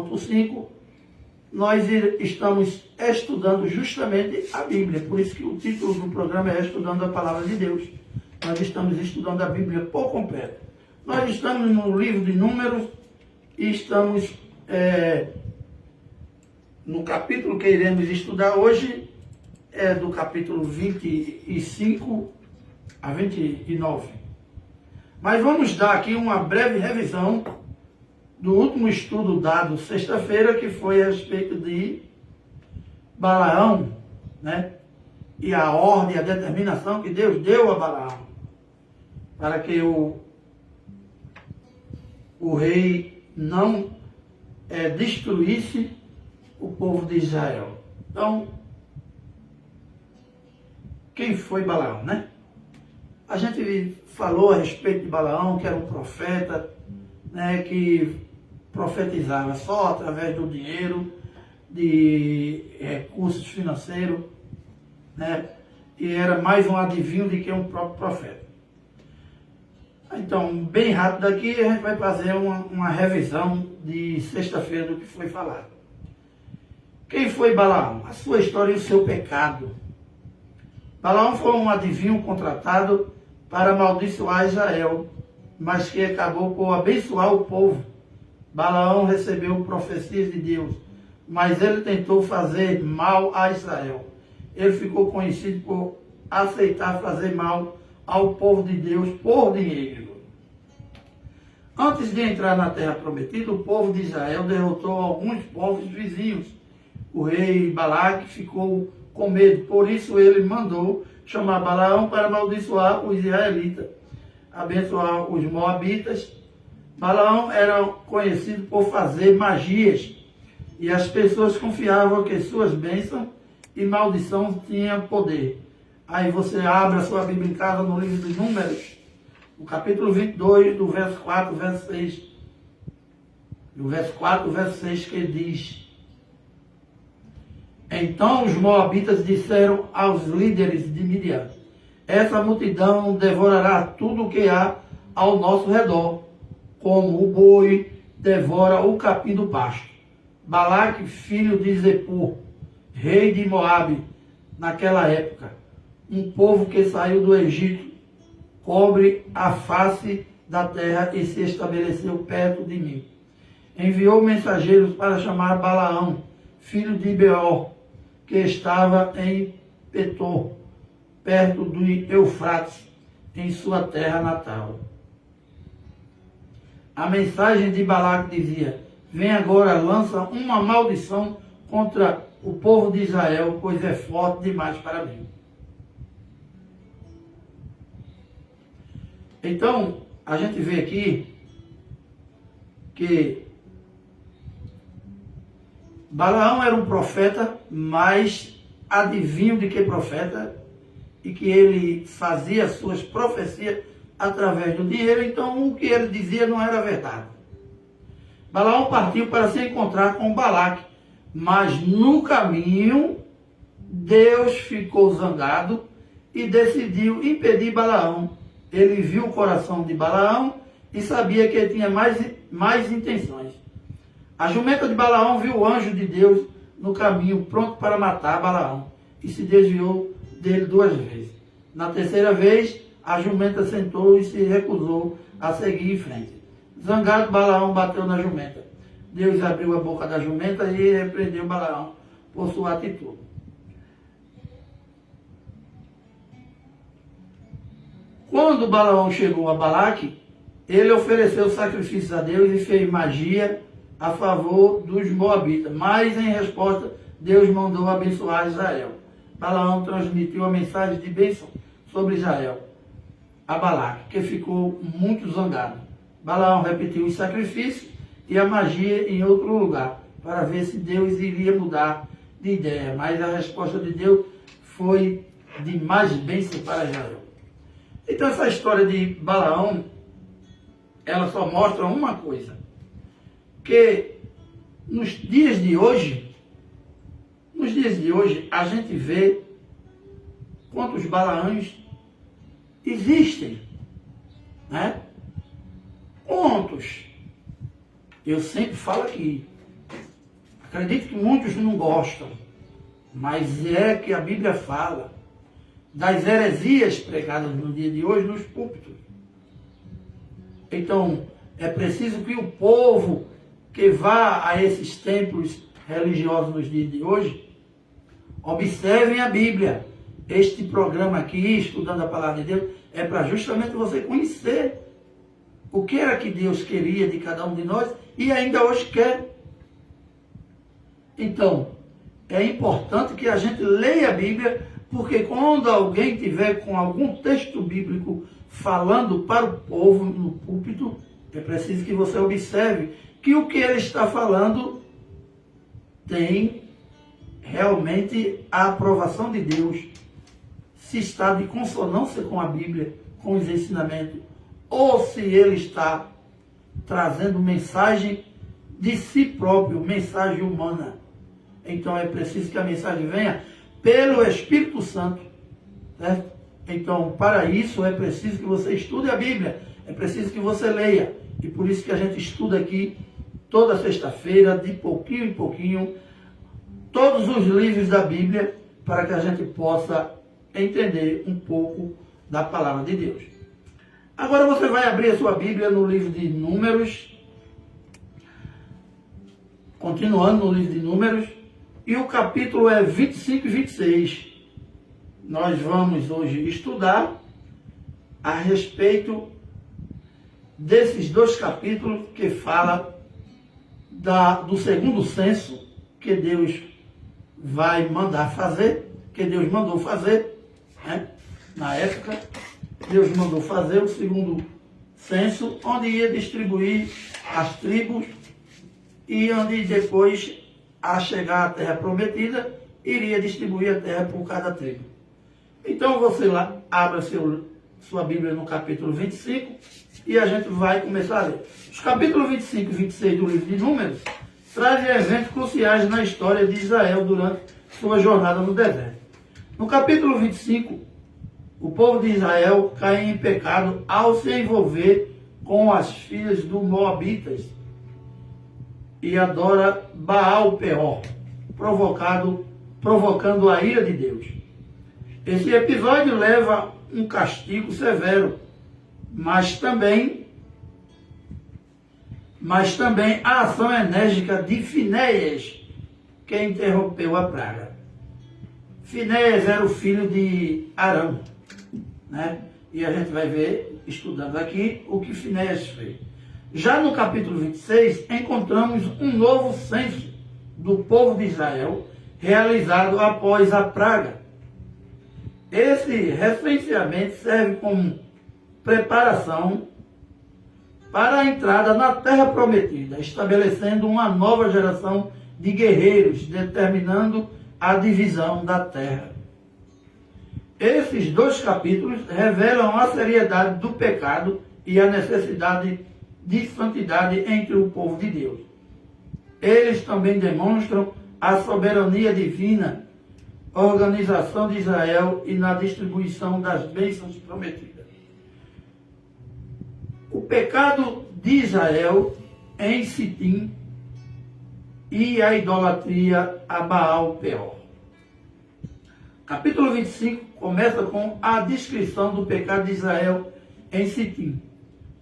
2.5, nós estamos estudando justamente a Bíblia. Por isso que o título do programa é Estudando a Palavra de Deus. Nós estamos estudando a Bíblia por completo. Nós estamos no livro de Números e estamos no capítulo que iremos estudar hoje, do capítulo 25 a 29. Mas vamos dar aqui uma breve revisão do último estudo dado sexta-feira, que foi a respeito de Balaão, né? E a ordem, a determinação que Deus deu a Balaão para que o rei não destruísse o povo de Israel. Então, quem foi Balaão, né? A gente falou a respeito de Balaão, que era um profeta, né, que profetizava só através do dinheiro, de recursos financeiros, né? E era mais um adivinho do que um próprio profeta. Então, bem rápido aqui, a gente vai fazer uma revisão de sexta-feira do que foi falado. Quem foi Balaão? A sua história e o seu pecado. Balaão foi um adivinho contratado para amaldiçoar Israel, mas que acabou por abençoar o povo. Balaão recebeu profecias de Deus, mas ele tentou fazer mal a Israel. Ele ficou conhecido por aceitar fazer mal ao povo de Deus por dinheiro. Antes de entrar na terra prometida, o povo de Israel derrotou alguns povos vizinhos. O rei Balaque ficou com medo, por isso ele mandou chamar Balaão para amaldiçoar os israelitas, abençoar os moabitas. Balaão era conhecido por fazer magias, e as pessoas confiavam que suas bênçãos e maldição tinham poder. Aí você abre a sua Bíblia em casa no livro de Números, no capítulo 22, do verso 4, verso 6. Do verso 4, verso 6, que diz: Então os moabitas disseram aos líderes de Midian: Essa multidão devorará tudo o que há ao nosso redor, como o boi devora o capim do pasto. Balaque, filho de Zippor, rei de Moabe, naquela época, um povo que saiu do Egito, cobre a face da terra e se estabeleceu perto de mim. Enviou mensageiros para chamar Balaão, filho de Beor, que estava em Petor, perto do Eufrates, em sua terra natal. A mensagem de Balaque dizia: Vem agora, lança uma maldição contra o povo de Israel, pois é forte demais para mim. Então, a gente vê aqui que Balaão era um profeta, mas adivinho de que profeta, e que ele fazia suas profecias através do dinheiro, então o que ele dizia não era verdade. Balaão partiu para se encontrar com Balaque, mas no caminho Deus ficou zangado e decidiu impedir Balaão. Ele viu o coração de Balaão e sabia que ele tinha mais intenções. A jumenta de Balaão viu o anjo de Deus no caminho, pronto para matar Balaão, e se desviou dele 2 vezes. Na terceira vez, a jumenta sentou e se recusou a seguir em frente. Zangado, Balaão bateu na jumenta. Deus abriu a boca da jumenta e repreendeu Balaão por sua atitude. Quando Balaão chegou a Balaque, ele ofereceu sacrifícios a Deus e fez magia a favor dos moabitas. Mas, em resposta, Deus mandou abençoar Israel. Balaão transmitiu a mensagem de bênção sobre Israel a Balaque, que ficou muito zangado. Balaão repetiu os sacrifícios e a magia em outro lugar, para ver se Deus iria mudar de ideia. Mas a resposta de Deus foi de mais bênção para Israel. Então essa história de Balaão, ela só mostra uma coisa, que nos dias de hoje, a gente vê quantos Balaães existem, né? Quantos? Eu sempre falo aqui, Acredito que muitos não gostam, mas é que a Bíblia fala das heresias pregadas no dia de hoje nos púlpitos. Então, é preciso que o povo que vá a esses templos religiosos nos dias de hoje observem a Bíblia. Este programa aqui, Estudando a Palavra de Deus, é para justamente você conhecer o que era que Deus queria de cada um de nós e ainda hoje quer. Então, é importante que a gente leia a Bíblia, porque quando alguém tiver com algum texto bíblico falando para o povo no púlpito, é preciso que você observe que o que ele está falando tem realmente a aprovação de Deus, se está de consonância com a Bíblia, com os ensinamentos, ou se ele está trazendo mensagem de si próprio, mensagem humana. Então é preciso que a mensagem venha pelo Espírito Santo, certo? Então, para isso é preciso que você estude a Bíblia, é preciso que você leia. E por isso que a gente estuda aqui toda sexta-feira, de pouquinho em pouquinho, todos os livros da Bíblia, para que a gente possa entender um pouco da palavra de Deus. Agora você vai abrir a sua Bíblia no livro de Números, continuando no livro de Números, e o capítulo é 25 e 26. Nós vamos hoje estudar a respeito desses dois capítulos que fala do segundo censo que Deus vai mandar fazer, que Deus mandou fazer, né? Na época, Deus mandou fazer o segundo censo, onde ia distribuir as tribos e onde depois, a chegar à terra prometida, iria distribuir a terra por cada tribo. Então você lá abra sua Bíblia no capítulo 25 e a gente vai começar a ler. Os capítulos 25 e 26 do livro de Números trazem eventos cruciais na história de Israel durante sua jornada no deserto. No capítulo 25, o povo de Israel cai em pecado ao se envolver com as filhas dos Moabitas e adora Baal Peor, provocando a ira de Deus. Esse episódio leva um castigo severo, mas também a ação enérgica de Finéias, que interrompeu a praga. Finéias era o filho de Arão, né? E a gente vai ver, estudando aqui, o que Finéias fez. Já no capítulo 26, encontramos um novo censo do povo de Israel, realizado após a praga. Esse recenseamento serve como preparação para a entrada na Terra Prometida, estabelecendo uma nova geração de guerreiros, determinando a divisão da terra. Esses dois capítulos revelam a seriedade do pecado e a necessidade de santidade entre o povo de Deus. Eles também demonstram a soberania divina, a organização de Israel e na distribuição das bênçãos prometidas. O pecado de Israel em Sitim e a idolatria a Baal Peor. Capítulo 25 começa com a descrição do pecado de Israel em Sitim,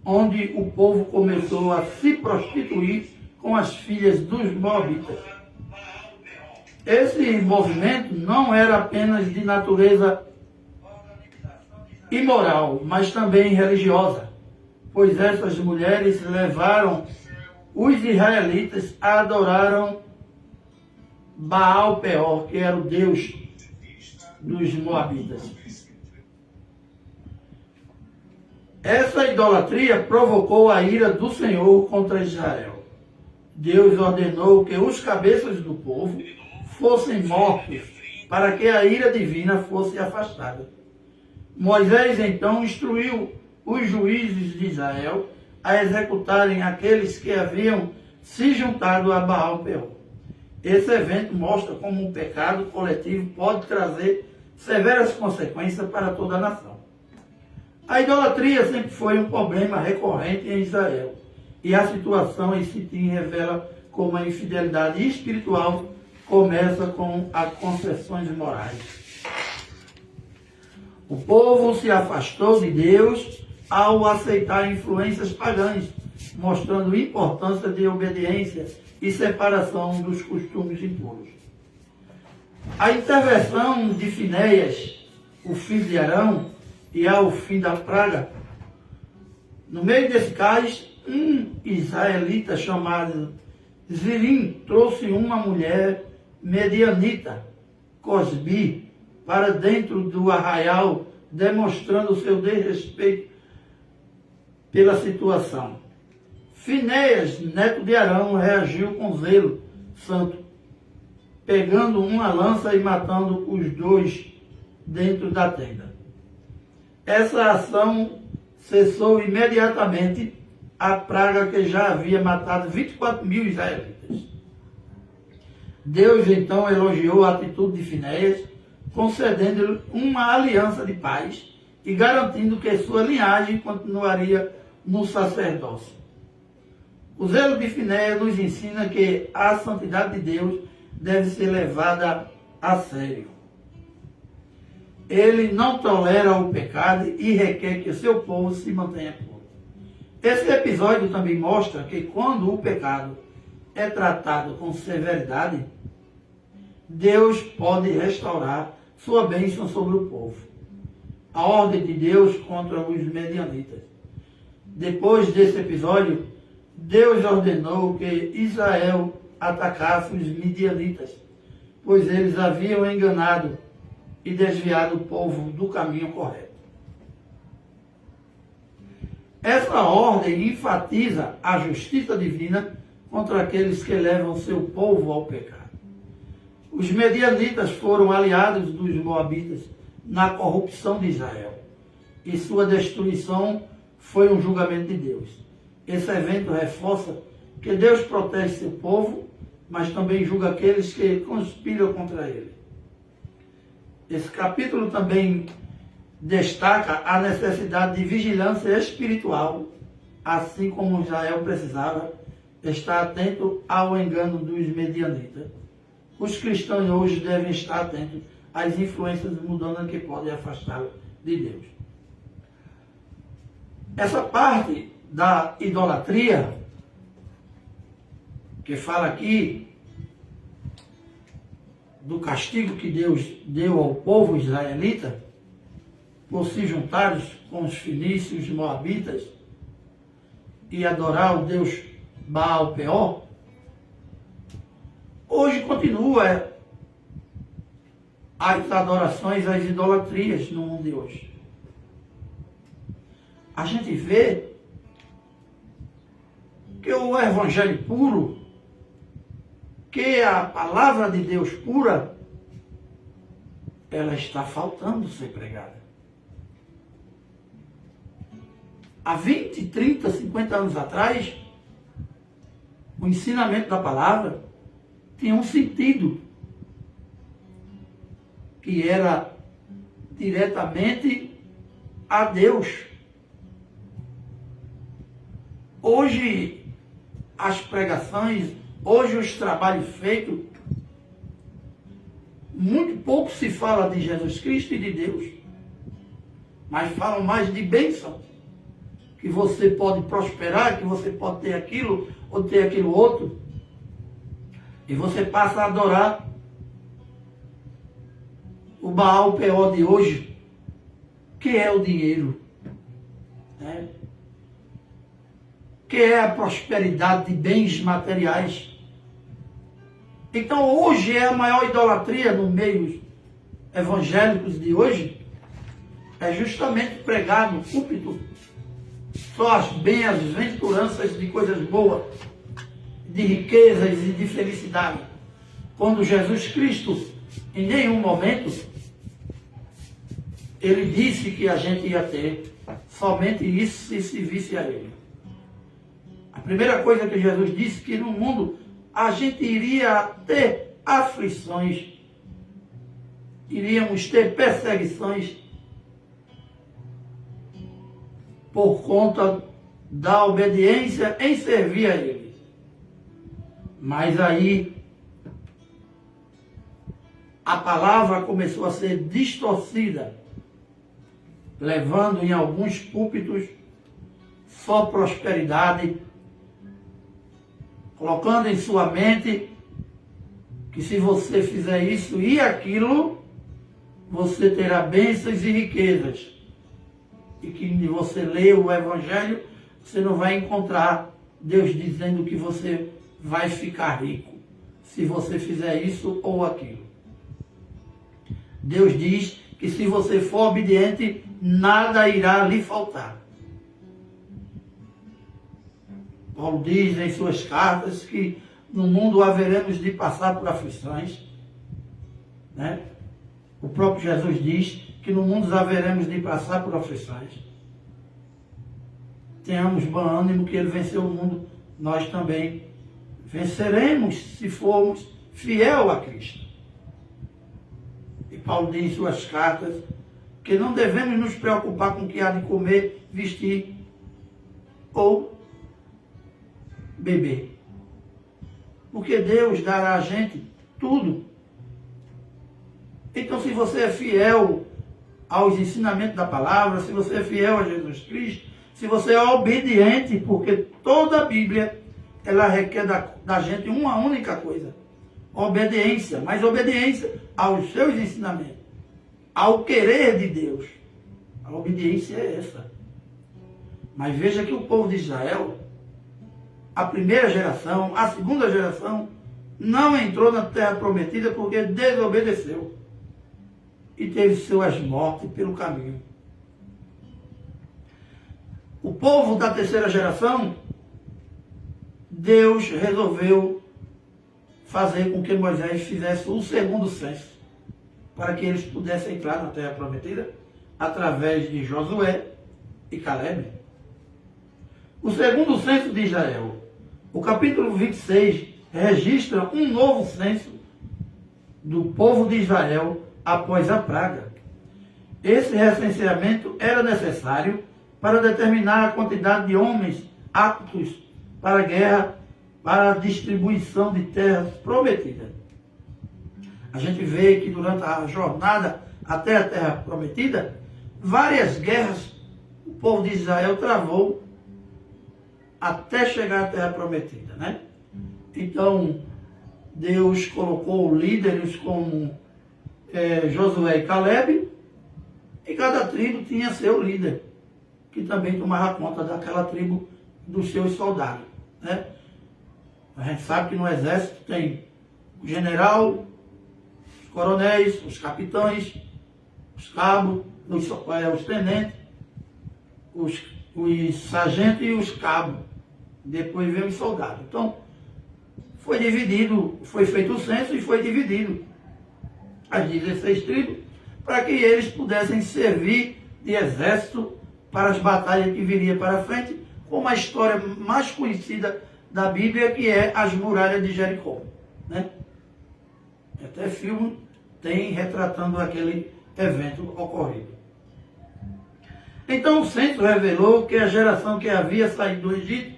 onde o povo começou a se prostituir com as filhas dos Moabitas. Esse movimento não era apenas de natureza imoral, mas também religiosa, pois essas mulheres levaram os israelitas a adorar Baal Peor, que era o deus dos Moabitas. Essa idolatria provocou a ira do Senhor contra Israel. Deus ordenou que os cabeças do povo fossem mortos, para que a ira divina fosse afastada. Moisés então instruiu os juízes de Israel a executarem aqueles que haviam se juntado a Baal Peor. Esse evento mostra como um pecado coletivo pode trazer severas consequências para toda a nação. A idolatria sempre foi um problema recorrente em Israel, e a situação em Sitim revela como a infidelidade espiritual começa com as concessões morais. O povo se afastou de Deus ao aceitar influências pagãs, mostrando a importância de obediência e separação dos costumes impuros. A intervenção de Finéias, o filho de Arão, e ao fim da praga, no meio desse cais, um israelita chamado Zilim trouxe uma mulher medianita, Cosbi, para dentro do arraial, demonstrando seu desrespeito pela situação. Finéias, neto de Arão, reagiu com zelo santo, pegando uma lança e matando os dois dentro da tenda. Essa ação cessou imediatamente a praga que já havia matado 24 mil israelitas. Deus então elogiou a atitude de Finéias, concedendo-lhe uma aliança de paz e garantindo que sua linhagem continuaria no sacerdócio. O zelo de Finéias nos ensina que a santidade de Deus deve ser levada a sério. Ele não tolera o pecado e requer que o seu povo se mantenha puro. Esse episódio também mostra que quando o pecado é tratado com severidade, Deus pode restaurar sua bênção sobre o povo. A ordem de Deus contra os medianitas. Depois desse episódio, Deus ordenou que Israel atacasse os midianitas, pois eles haviam enganado e desviado o povo do caminho correto. Essa ordem enfatiza a justiça divina contra aqueles que levam seu povo ao pecado. Os medianitas foram aliados dos moabitas na corrupção de Israel, e sua destruição foi um julgamento de Deus. Esse evento reforça que Deus protege seu povo, mas também julga aqueles que conspiram contra ele. Esse capítulo também destaca a necessidade de vigilância espiritual, assim como Israel precisava estar atento ao engano dos medianitas. Os cristãos hoje devem estar atentos às influências mundanas que podem afastá-los de Deus. Essa parte da idolatria, que fala aqui do castigo que Deus deu ao povo israelita, por se juntarem com os fenícios e moabitas e adorar o Deus Baal Peor, hoje continua as adorações, as idolatrias no mundo de hoje. A gente vê que o evangelho puro, que a palavra de Deus pura, ela está faltando ser pregada. Há 20, 30, 50 anos atrás, o ensinamento da palavra tinha um sentido, que era diretamente a Deus. Hoje, as pregações, hoje os trabalhos feitos, muito pouco se fala de Jesus Cristo e de Deus, mas falam mais de bênção, que você pode prosperar, que você pode ter aquilo ou ter aquilo outro, e você passa a adorar o Baal Peor de hoje, que é o dinheiro, né? Que é a prosperidade de bens materiais. Então hoje é a maior idolatria no meio evangélicos de hoje, é justamente pregar no púlpito só as bem-aventuranças de coisas boas, de riquezas e de felicidade, quando Jesus Cristo, em nenhum momento, ele disse que a gente ia ter somente isso se visse a ele. A primeira coisa que Jesus disse, que no mundo a gente iria ter aflições, iríamos ter perseguições por conta da obediência em servir a ele. Mas aí a palavra começou a ser distorcida, levando em alguns púlpitos só prosperidade, colocando em sua mente que se você fizer isso e aquilo, você terá bênçãos e riquezas. E que você lê o Evangelho, você não vai encontrar Deus dizendo que você vai ficar rico, se você fizer isso ou aquilo. Deus diz que se você for obediente, nada irá lhe faltar. Paulo diz em suas cartas que no mundo haveremos de passar por aflições, né? O próprio Jesus diz que no mundo haveremos de passar por aflições. Tenhamos bom ânimo que ele venceu o mundo, nós também venceremos se formos fiel a Cristo. E Paulo diz em suas cartas que não devemos nos preocupar com o que há de comer, vestir ou beber. Porque Deus dará a gente tudo. Então, se você é fiel aos ensinamentos da palavra, se você é fiel a Jesus Cristo, se você é obediente, porque toda a Bíblia, ela requer da gente uma única coisa: obediência, mas obediência aos seus ensinamentos, ao querer de Deus. A obediência é essa. Mas veja que o povo de Israel, a primeira geração, a segunda geração, não entrou na terra prometida porque desobedeceu e teve suas mortes pelo caminho. O povo da terceira geração, Deus resolveu fazer com que Moisés fizesse o segundo censo, para que eles pudessem entrar na terra prometida através de Josué e Caleb. O segundo censo de Israel, o capítulo 26, registra um novo censo do povo de Israel após a praga. Esse recenseamento era necessário para determinar a quantidade de homens aptos para a guerra, para a distribuição de terras prometidas. A gente vê que durante a jornada até a terra prometida, várias guerras o povo de Israel travou até chegar à terra prometida, né? Então, Deus colocou líderes como Josué e Caleb, e cada tribo tinha seu líder, que também tomava conta daquela tribo dos seus soldados, né? A gente sabe que no exército tem o general, os coronéis, os capitães, os cabos, os tenentes, os sargentos e os cabos. Depois vem os soldados. Então, foi dividido, foi feito o censo e foi dividido as 16 tribos para que eles pudessem servir de exército para as batalhas que viriam para frente, como a história mais conhecida da Bíblia, que é as muralhas de Jericó, né? Até filme tem retratando aquele evento ocorrido. Então o censo revelou que a geração que havia saído do Egito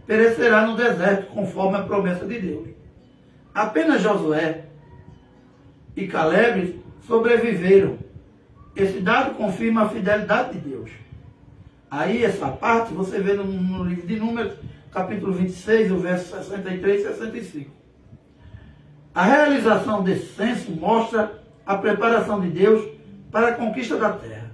perecerá no deserto, conforme a promessa de Deus. Apenas Josué e Caleb sobreviveram. Esse dado confirma a fidelidade de Deus. Aí essa parte você vê no livro de Números, capítulo 26, o verso 63 e 65. A realização desse censo mostra a preparação de Deus para a conquista da terra.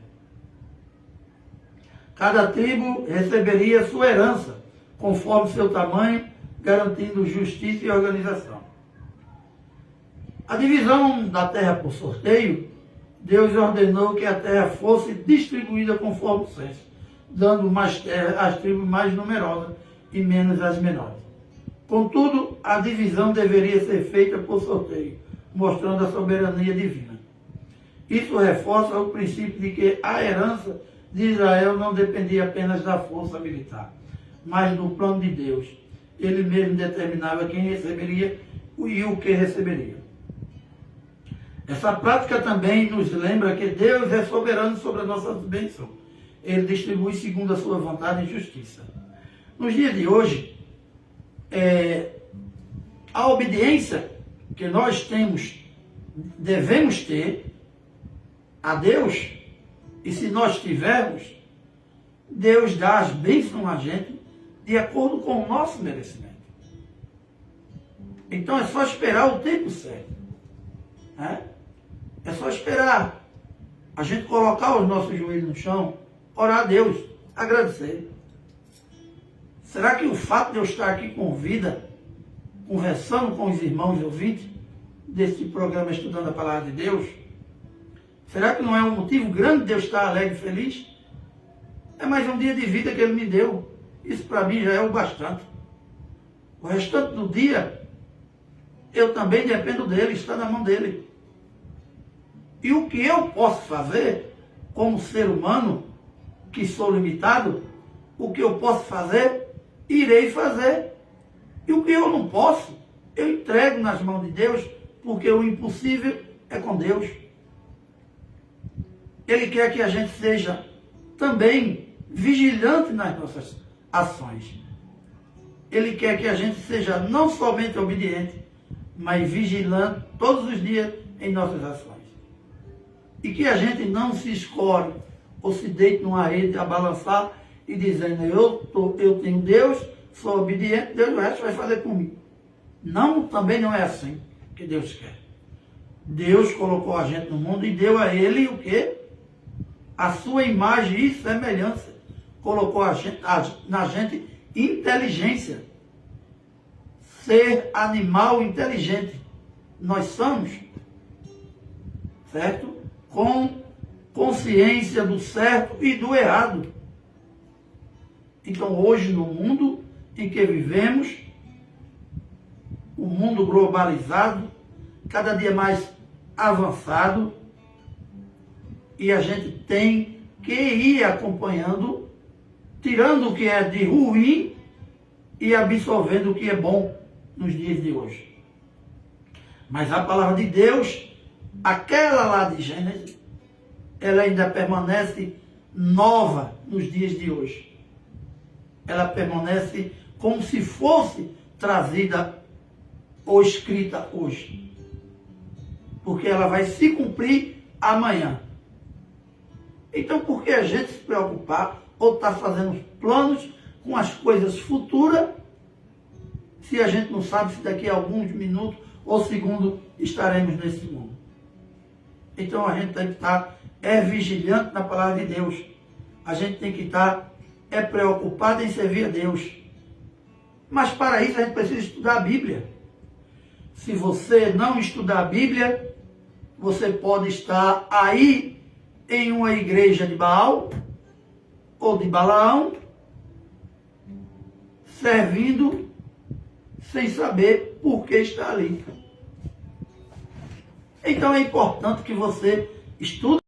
Cada tribo receberia sua herança, conforme seu tamanho, garantindo justiça e organização. A divisão da terra por sorteio, Deus ordenou que a terra fosse distribuída conforme o censo, dando mais terra às tribos mais numerosas e menos às menores. Contudo, a divisão deveria ser feita por sorteio, mostrando a soberania divina. Isso reforça o princípio de que a herança de Israel não dependia apenas da força militar, mas do plano de Deus. Ele mesmo determinava quem receberia e o que receberia. Essa prática também nos lembra que Deus é soberano sobre as nossas bênçãos. Ele distribui segundo a sua vontade e justiça. Nos dias de hoje, a obediência que nós devemos ter a Deus, e se nós tivermos, Deus dá as bênçãos a gente de acordo com o nosso merecimento. Então é só esperar o tempo certo. Né? É só esperar a gente colocar os nossos joelhos no chão, orar a Deus, agradecer. Será que o fato de eu estar aqui com vida, conversando com os irmãos e ouvintes desse programa Estudando a Palavra de Deus, será que não é um motivo grande de eu estar alegre e feliz? É mais um dia de vida que Ele me deu. Isso para mim já é o bastante. O restante do dia, eu também dependo dEle, está na mão dEle. E o que eu posso fazer, como ser humano, que sou limitado, o que eu posso fazer, irei fazer. E o que eu não posso, eu entrego nas mãos de Deus, porque o impossível é com Deus. Ele quer que a gente seja também vigilante nas nossas ações. Ele quer que a gente seja não somente obediente, mas vigilante todos os dias em nossas ações. E que a gente não se escore ou se deite numa rede a balançar e dizendo, eu tenho Deus, sou obediente, Deus o resto vai fazer comigo. Não, também não é assim que Deus quer. Deus colocou a gente no mundo e deu a Ele o quê? A sua imagem e semelhança. Colocou na gente inteligência. Ser animal inteligente. Nós somos, certo? Com consciência do certo e do errado. Então hoje no mundo em que vivemos, um mundo globalizado, cada dia mais avançado, e a gente tem que ir acompanhando, tirando o que é de ruim e absorvendo o que é bom nos dias de hoje. Mas a palavra de Deus, aquela lá de Gênesis, ela ainda permanece nova nos dias de hoje. Ela permanece como se fosse trazida ou escrita hoje. Porque ela vai se cumprir amanhã. Então, por que a gente se preocupar ou estar fazendo planos com as coisas futuras, se a gente não sabe se daqui a alguns minutos ou segundos estaremos nesse mundo? Então, a gente tem que estar vigilante na palavra de Deus. A gente tem que estar preocupado em servir a Deus. Mas para isso a gente precisa estudar a Bíblia. Se você não estudar a Bíblia, você pode estar aí em uma igreja de Baal ou de Balaão, servindo sem saber por que está ali. Então é importante que você estude